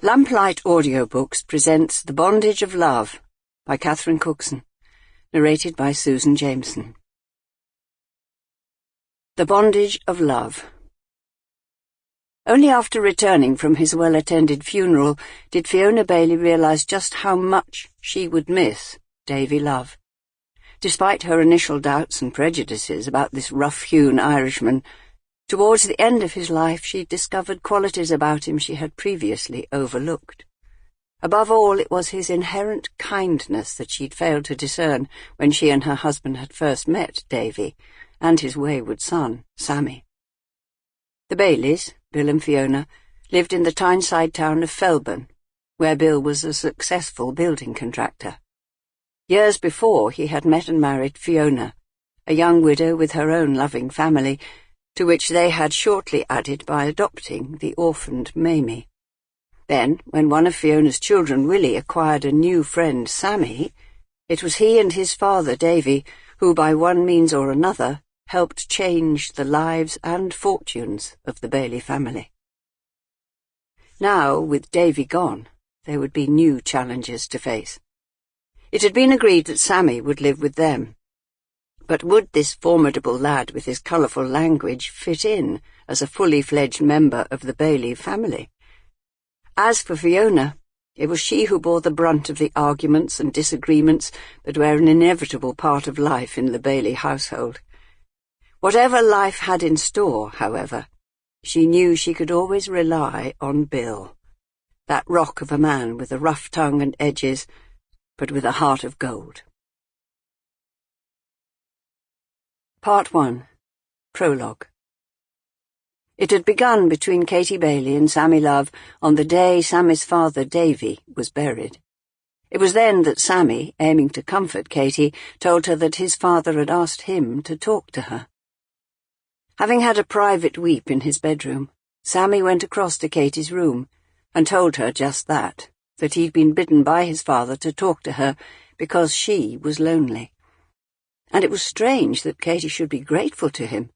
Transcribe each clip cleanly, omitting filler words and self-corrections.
Lamplight Audiobooks presents The Bondage of Love by Cookson, narrated by Susan Jameson. The Bondage of Love. Only after returning from his well-attended funeral did Fiona Bailey realize just how much she would miss Davey Love. Despite her initial doubts and prejudices about this rough-hewn Irishman, towards the end of his life she discovered qualities about him she had previously overlooked. Above all, it was his inherent kindness that she'd failed to discern when she and her husband had first met Davey, and his wayward son, Sammy. The Baileys, Bill and Fiona, lived in the Tyneside town of Fellburn, where Bill was a successful building contractor. Years before, he had met and married Fiona, a young widow with her own loving family, to which they had shortly added by adopting the orphaned Mamie. Then, when one of Fiona's children, Willie, acquired a new friend, Sammy, it was he and his father, Davey, who by one means or another helped change the lives and fortunes of the Bailey family. Now, with Davey gone, there would be new challenges to face. It had been agreed that Sammy would live with them. But would this formidable lad with his colourful language fit in as a fully-fledged member of the Bailey family? As for Fiona, it was she who bore the brunt of the arguments and disagreements that were an inevitable part of life in the Bailey household. Whatever life had in store, however, she knew she could always rely on Bill, that rock of a man with a rough tongue and edges, but with a heart of gold. Part 1. Prologue. It had begun between Katie Bailey and Sammy Love on the day Sammy's father, Davey, was buried. It was then that Sammy, aiming to comfort Katie, told her that his father had asked him to talk to her. Having had a private weep in his bedroom, Sammy went across to Katie's room and told her just that he'd been bidden by his father to talk to her because she was lonely. And it was strange that Katie should be grateful to him,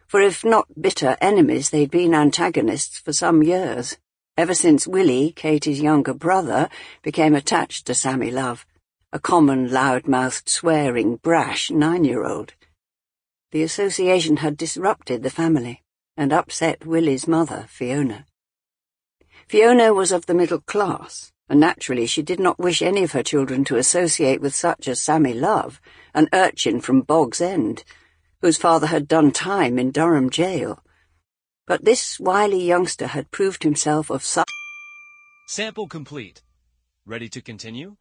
for if not bitter enemies, they'd been antagonists for some years, ever since Willie, Katie's younger brother, became attached to Sammy Love, a common, loud-mouthed, swearing, brash 9-year-old. The association had disrupted the family and upset Willie's mother, Fiona. Fiona was of the middle class, and naturally she did not wish any of her children to associate with such as Sammy Love, an urchin from Bog's End, whose father had done time in Durham jail. But this wily youngster had proved himself of such— Sample complete. Ready to continue?